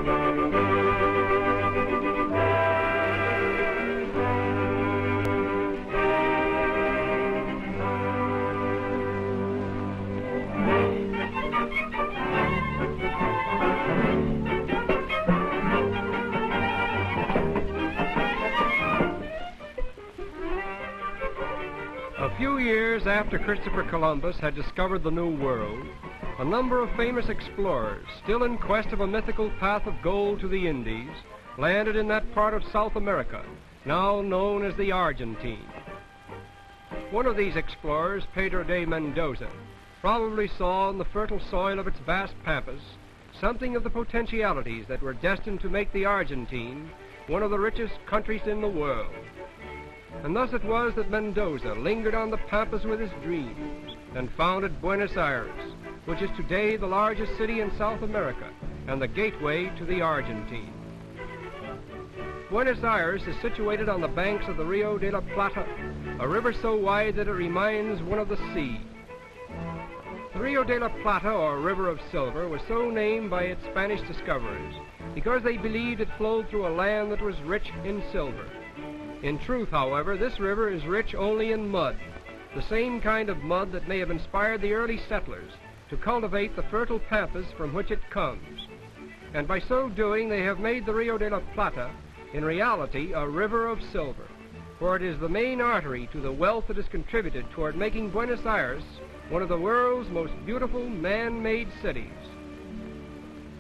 A few years after Christopher Columbus had discovered the New World, a number of famous explorers, still in quest of a mythical path of gold to the Indies, landed in that part of South America, now known as the Argentine. One of these explorers, Pedro de Mendoza, probably saw in the fertile soil of its vast pampas something of the potentialities that were destined to make the Argentine one of the richest countries in the world. And thus it was that Mendoza lingered on the pampas with his dreams and founded Buenos Aires, which is today the largest city in South America and the gateway to the Argentine. Buenos Aires is situated on the banks of the Rio de la Plata, a river so wide that it reminds one of the sea. The Rio de la Plata, or River of Silver, was so named by its Spanish discoverers because they believed it flowed through a land that was rich in silver. In truth, however, this river is rich only in mud, the same kind of mud that may have inspired the early settlers to cultivate the fertile pampas from which it comes. And by so doing, they have made the Rio de la Plata, in reality, a river of silver, for it is the main artery to the wealth that has contributed toward making Buenos Aires one of the world's most beautiful man-made cities.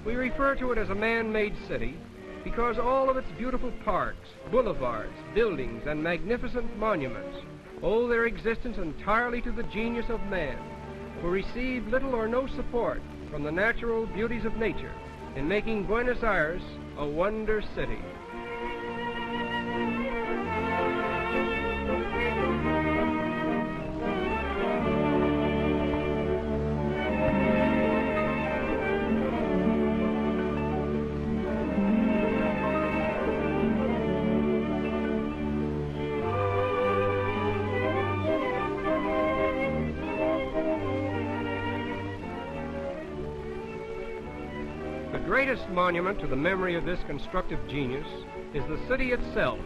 We refer to it as a man-made city because all of its beautiful parks, boulevards, buildings, and magnificent monuments owe their existence entirely to the genius of man, who received little or no support from the natural beauties of nature in making Buenos Aires a wonder city. The greatest monument to the memory of this constructive genius is the city itself,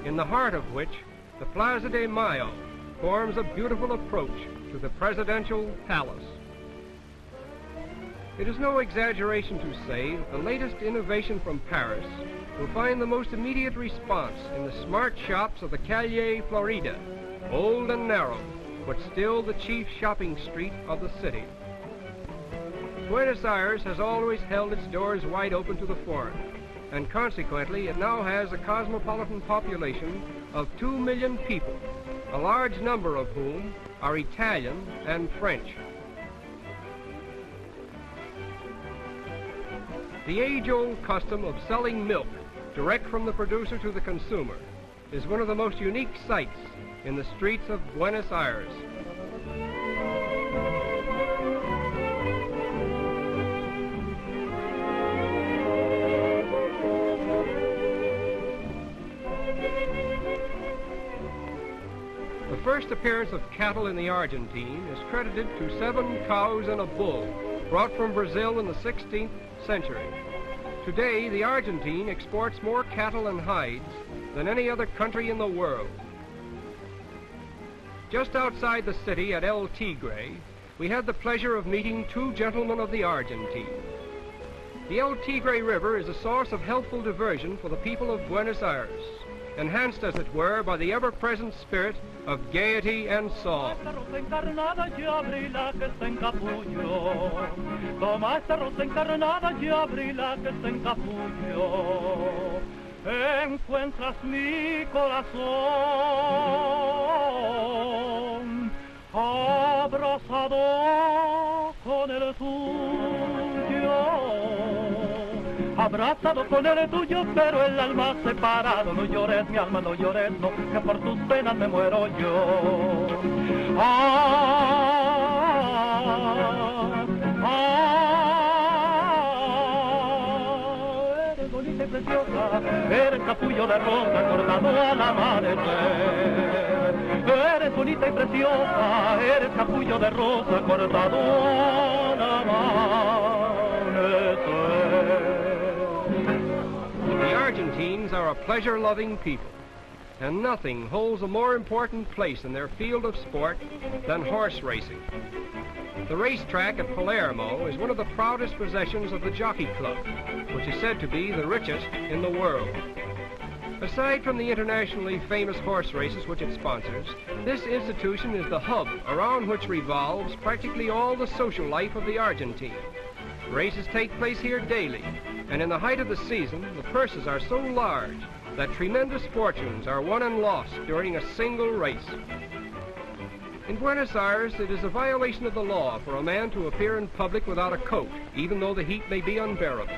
in the heart of which the Plaza de Mayo forms a beautiful approach to the presidential palace. It is no exaggeration to say that the latest innovation from Paris will find the most immediate response in the smart shops of the Calle Florida, old and narrow, but still the chief shopping street of the city. Buenos Aires has always held its doors wide open to the foreign, and consequently it now has a cosmopolitan population of 2 million people, a large number of whom are Italian and French. The age-old custom of selling milk direct from the producer to the consumer is one of the most unique sights in the streets of Buenos Aires. The first appearance of cattle in the Argentine is credited to 7 cows and a bull brought from Brazil in the 16th century. Today, the Argentine exports more cattle and hides than any other country in the world. Just outside the city at El Tigre, we had the pleasure of meeting 2 gentlemen of the Argentine. The El Tigre River is a source of healthful diversion for the people of Buenos Aires, enhanced, as it were, by the ever-present spirit of gaiety and song. Encuentras mi corazón abrazado con el tuyo, abrazado con el tuyo, pero el alma separado. No llores, mi alma, no llores, no, que por tus penas me muero yo. Eres bonita y preciosa, eres capullo de rosa cortado al amanecer. Eres bonita y preciosa, eres capullo de rosa cortado al amanecer. Argentines are a pleasure-loving people, and nothing holds a more important place in their field of sport than horse racing. The racetrack at Palermo is one of the proudest possessions of the Jockey Club, which is said to be the richest in the world. Aside from the internationally famous horse races which it sponsors, this institution is the hub around which revolves practically all the social life of the Argentine. Races take place here daily, and in the height of the season, the purses are so large that tremendous fortunes are won and lost during a single race. In Buenos Aires, it is a violation of the law for a man to appear in public without a coat, even though the heat may be unbearable.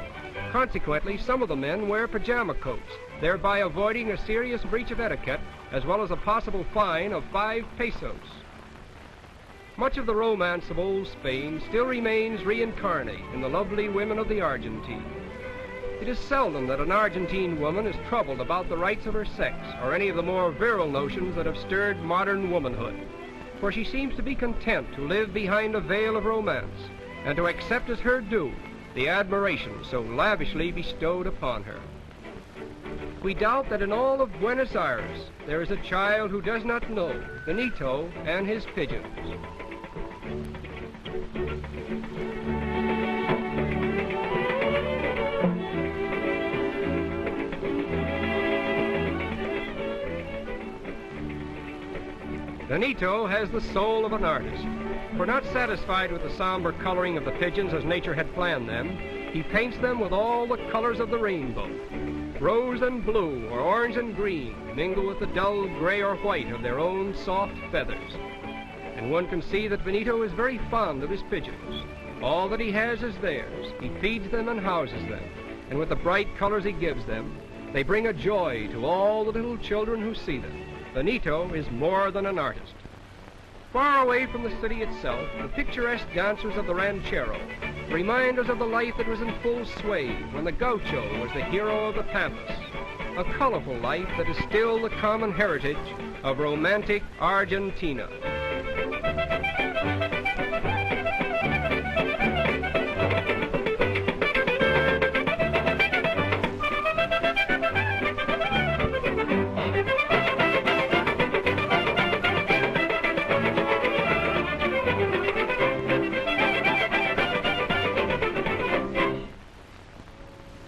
Consequently, some of the men wear pajama coats, thereby avoiding a serious breach of etiquette, as well as a possible fine of 5 pesos. Much of the romance of old Spain still remains reincarnate in the lovely women of the Argentine. It is seldom that an Argentine woman is troubled about the rights of her sex or any of the more virile notions that have stirred modern womanhood, for she seems to be content to live behind a veil of romance and to accept as her due the admiration so lavishly bestowed upon her. We doubt that in all of Buenos Aires there is a child who does not know Benito and his pigeons. Benito has the soul of an artist, for not satisfied with the somber coloring of the pigeons as nature had planned them, he paints them with all the colors of the rainbow. Rose and blue or orange and green mingle with the dull gray or white of their own soft feathers. And one can see that Benito is very fond of his pigeons. All that he has is theirs. He feeds them and houses them, and with the bright colors he gives them, they bring a joy to all the little children who see them. Benito is more than an artist. Far away from the city itself, the picturesque dancers of the ranchero remind us of the life that was in full sway when the gaucho was the hero of the pampas, a colorful life that is still the common heritage of romantic Argentina.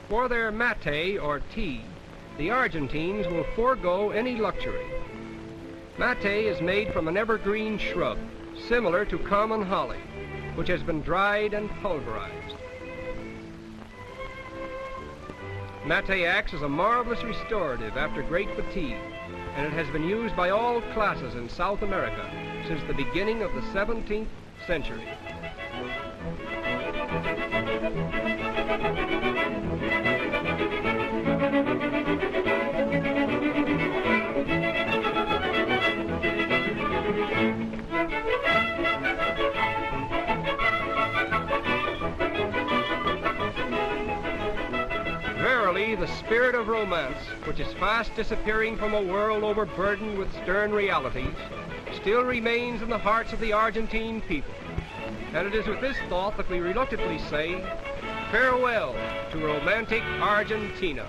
For their mate, or tea, the Argentines will forego any luxury. Mate is made from an evergreen shrub, similar to common holly, which has been dried and pulverized. Mate acts as a marvelous restorative after great fatigue, and it has been used by all classes in South America since the beginning of the 17th century. Verily, the spirit of romance, which is fast disappearing from a world overburdened with stern realities, still remains in the hearts of the Argentine people. And it is with this thought that we reluctantly say, farewell to romantic Argentina.